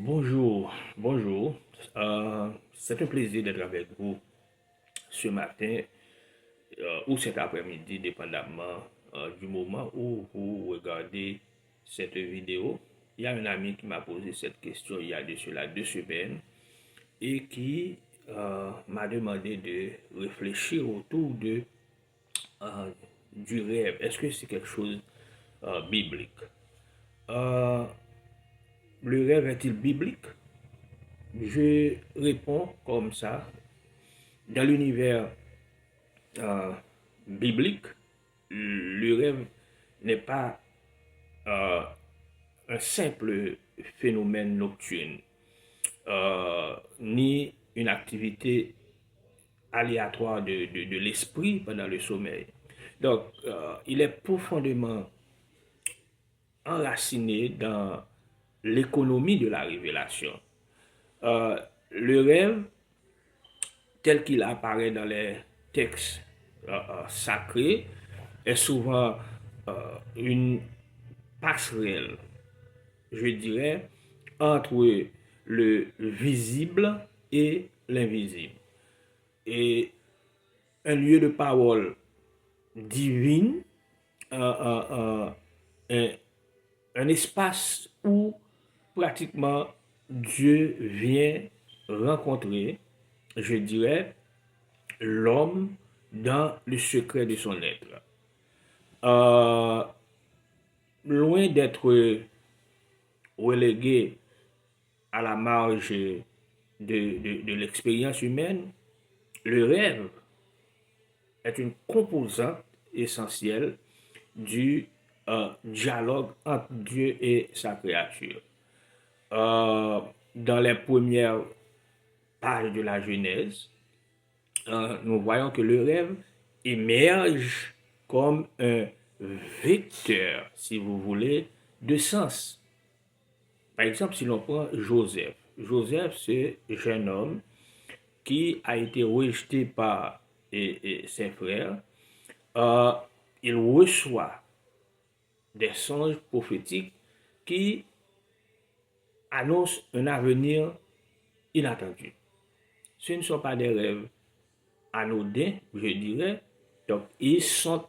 Bonjour, bonjour. C'est un plaisir d'être avec vous ce matin ou cet après-midi, dépendamment du moment où vous regardez cette vidéo. Il y a un ami qui m'a posé cette question il y a de cela 2 semaines et qui m'a demandé de réfléchir autour euh, du rêve. Est-ce que c'est quelque chose biblique? Euh, le rêve est-il biblique? Je réponds comme ça. Dans l'univers euh, biblique, le rêve n'est pas euh, un simple phénomène nocturne, ni une activité aléatoire de l'esprit pendant le sommeil. Donc, il est profondément enraciné dans l'économie de la révélation. Euh, le rêve, tel qu'il apparaît dans les textes sacrés, est souvent une passerelle, je dirais, entre le visible et l'invisible. Et un lieu de parole divine, euh, euh, un, un espace où pratiquement Dieu vient rencontrer, je dirais, l'homme dans le secret de son être. Euh, Loin d'être relégué à la marge de l'expérience humaine, le rêve est une composante essentielle du dialogue entre Dieu et sa créature. Dans les premières pages de la Genèse, nous voyons que le rêve émerge comme un vecteur, si vous voulez, de sens. Par exemple, si l'on prend Joseph. Joseph, c'est un jeune homme qui a été rejeté par ses frères. Euh, il reçoit des songes prophétiques qui annoncent un avenir inattendu. Ce ne sont pas des rêves anodins, je dirais. Donc, ils sont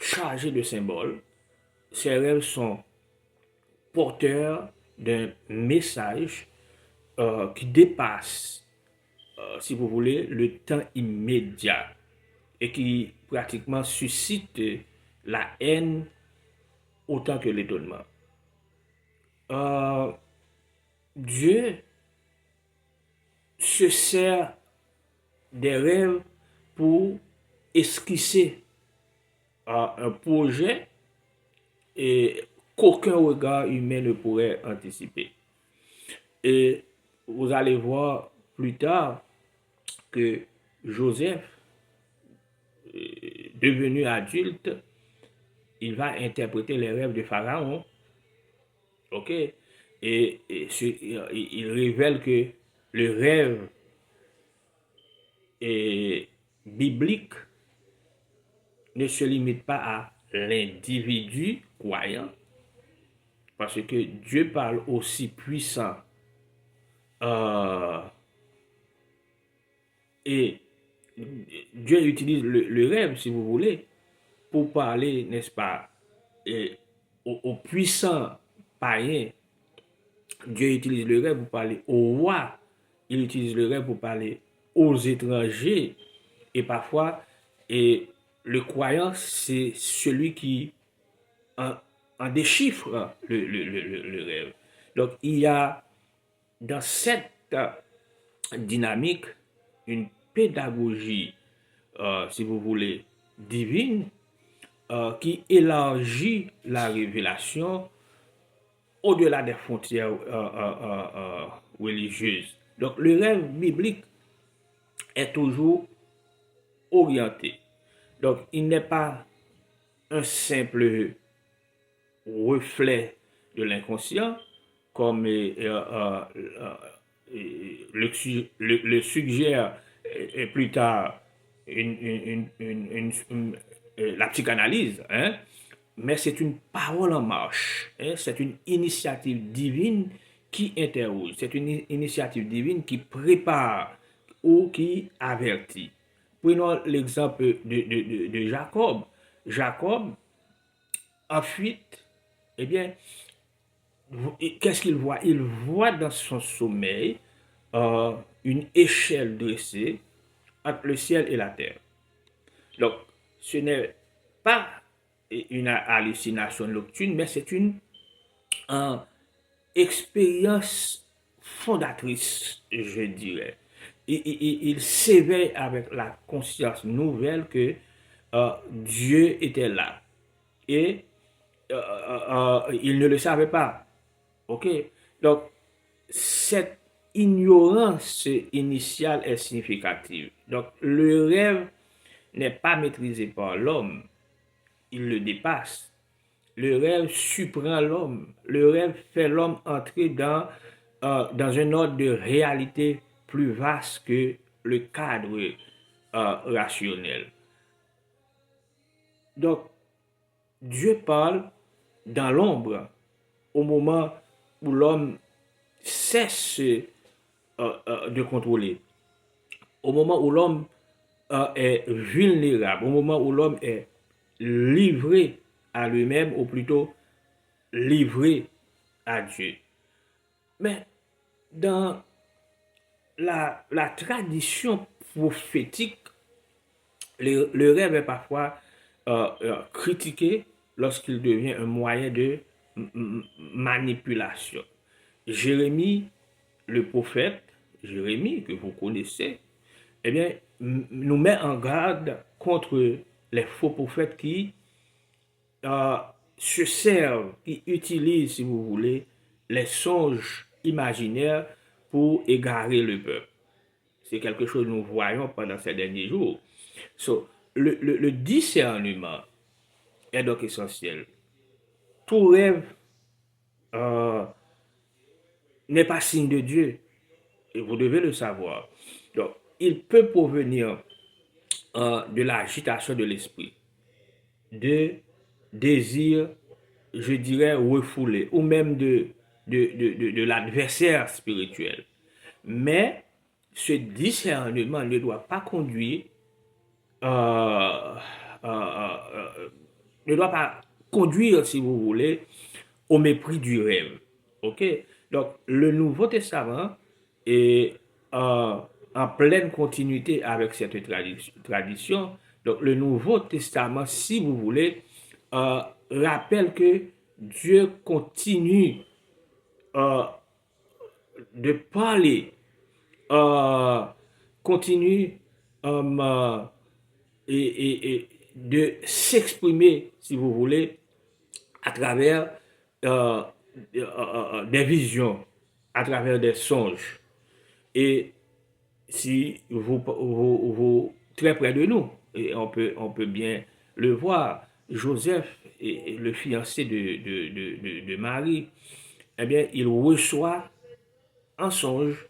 chargés de symboles. Ces rêves sont porteurs d'un message qui dépasse, si vous voulez, le temps immédiat et qui pratiquement suscite la haine autant que l'étonnement. Euh, Dieu se sert des rêves pour esquisser un projet et qu'aucun regard humain ne pourrait anticiper. Et vous allez voir plus tard que Joseph, devenu adulte, il va interpréter les rêves de Pharaon. OK? Il révèle que le rêve biblique ne se limite pas à l'individu croyant, parce que Dieu parle aussi puissant euh, et Dieu utilise le rêve, si vous voulez, pour parler, n'est-ce pas, aux puissants païens. Dieu utilise le rêve pour parler aux rois. Il utilise le rêve pour parler aux étrangers. Et parfois, et le croyant, c'est celui qui en, en déchiffre le rêve. Donc, il y a dans cette dynamique une pédagogie, si vous voulez, divine, qui élargit la révélation au-delà des frontières religieuses. Donc le rêve biblique est toujours orienté. Donc il n'est pas un simple reflet de l'inconscient, comme le suggère plus tard la psychanalyse, mais c'est une parole en marche, hein, c'est une initiative divine qui interroge, c'est une initiative divine qui prépare ou qui avertit. Prenons l'exemple de Jacob. Jacob, ensuite, eh bien, qu'est-ce qu'il voit? Il voit dans son sommeil euh, une échelle dressée entre le ciel et la terre. Donc, ce n'est pas une hallucination nocturne, mais c'est une euh, expérience fondatrice, je dirais. Il s'éveille avec la conscience nouvelle que Dieu était là. Et il ne le savait pas. OK? Donc, cette ignorance initiale est significative. Donc, le rêve n'est pas maîtrisé par l'homme, il le dépasse. Le rêve surprend l'homme. Le rêve fait l'homme entrer dans un ordre de réalité plus vaste que le cadre rationnel. Donc, Dieu parle dans l'ombre au moment où l'homme cesse de contrôler, au moment où l'homme est vulnérable, au moment où l'homme est livré à lui-même, ou plutôt livré à Dieu. Mais dans la tradition prophétique, le rêve est parfois critiqué lorsqu'il devient un moyen de manipulation. Jérémie, le prophète, Jérémie, que vous connaissez, eh bien, nous met en garde contre les faux prophètes qui euh, se servent, qui utilisent, si vous voulez, les songes imaginaires pour égarer le peuple. C'est quelque chose que nous voyons pendant ces derniers jours. So, le discernement est donc essentiel. Tout rêve euh, n'est pas signe de Dieu, et vous devez le savoir. Donc, il peut provenir de l'agitation de l'esprit, de désirs, je dirais, refoulés, ou même de l'adversaire spirituel. Mais ce discernement ne doit pas conduire, euh, euh, ne doit pas conduire, si vous voulez, au mépris du rêve. OK? Donc, le Nouveau Testament est en pleine continuité avec cette tradition. Donc, le Nouveau Testament, si vous voulez, rappelle que Dieu continue euh, de parler, euh, continue et de s'exprimer, si vous voulez, à travers euh, des visions, à travers des songes. Et si vous très près de nous, et on peut bien le voir, Joseph, et le fiancé de Marie, eh bien, il reçoit un songe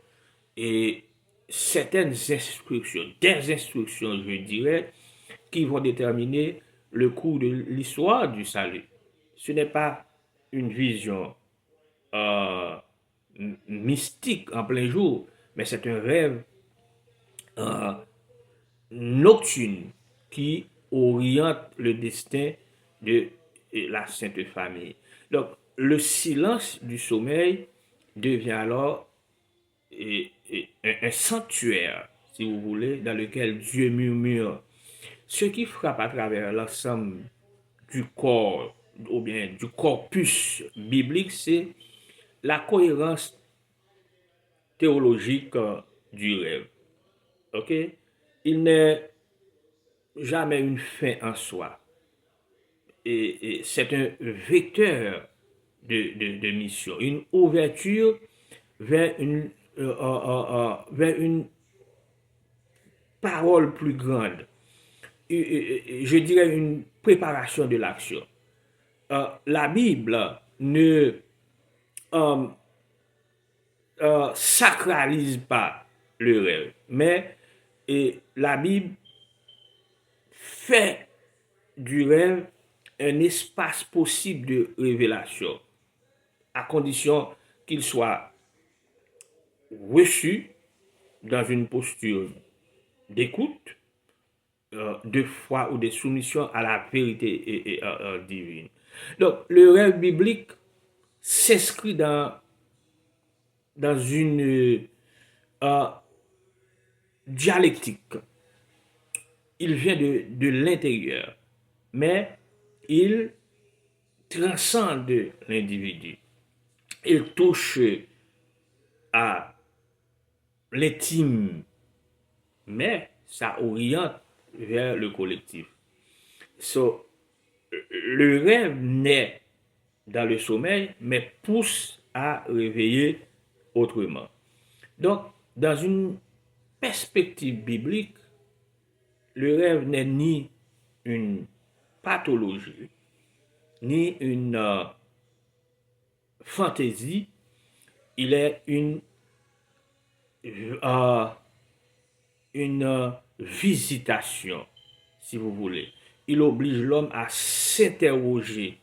et certaines instructions, des instructions, je dirais, qui vont déterminer le cours de l'histoire du salut. Ce n'est pas une vision euh, mystique en plein jour, mais c'est un rêve euh, nocturne qui oriente le destin de la Sainte Famille. Donc, le silence du sommeil devient alors un sanctuaire, si vous voulez, dans lequel Dieu murmure. Ce qui frappe à travers l'ensemble du corps, ou bien du corpus biblique, c'est la cohérence théologique du rêve. OK? Il n'est jamais une fin en soi. Et c'est un vecteur de mission, une ouverture vers une parole plus grande. Je dirais une préparation de l'action. La Bible ne euh, sacralise pas le rêve, mais la Bible fait du rêve un espace possible de révélation, à condition qu'il soit reçu dans une posture d'écoute, de foi ou de soumission à la vérité divine. Donc, le rêve biblique s'inscrit dans une dialectique. Il vient de l'intérieur, mais il transcende l'individu. Il touche à l'intime, mais ça oriente vers le collectif. So, le rêve naît dans le sommeil, mais pousse à réveiller autrement. Donc, dans une perspective biblique, le rêve n'est ni une pathologie, ni une fantaisie, il est euh, une visitation, si vous voulez. Il oblige l'homme à s'interroger.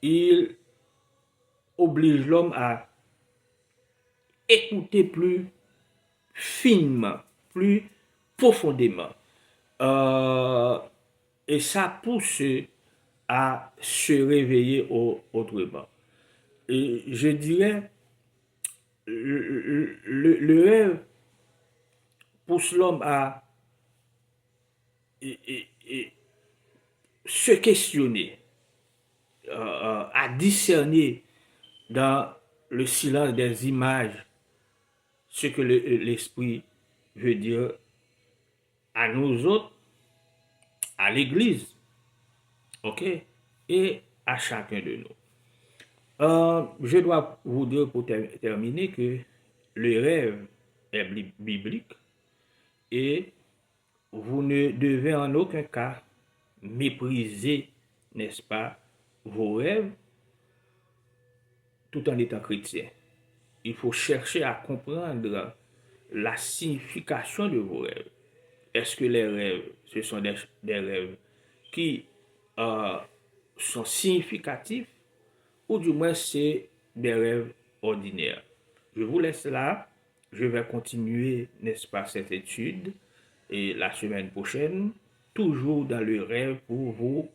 Il oblige l'homme à écouter plus finement, plus profondément. Et ça pousse à se réveiller autrement. Et je dirais, le rêve pousse l'homme à se questionner, à discerner dans le silence des images ce que l'esprit veut dire à nous autres, à l'Église, ok, et à chacun de nous. Je dois vous dire pour terminer que le rêve est biblique et vous ne devez en aucun cas mépriser, n'est-ce pas, vos rêves tout en étant chrétien. Il faut chercher à comprendre la signification de vos rêves. Est-ce que les rêves, ce sont des rêves qui sont significatifs ou du moins c'est des rêves ordinaires? Je vous laisse là. Je vais continuer, n'est-ce pas, cette étude et la semaine prochaine, toujours dans le rêve pour vous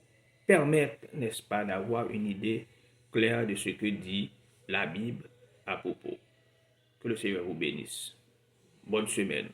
permettre, n'est-ce pas, d'avoir une idée claire de ce que dit la Bible à propos. Que le Seigneur vous bénisse. Bonne semaine.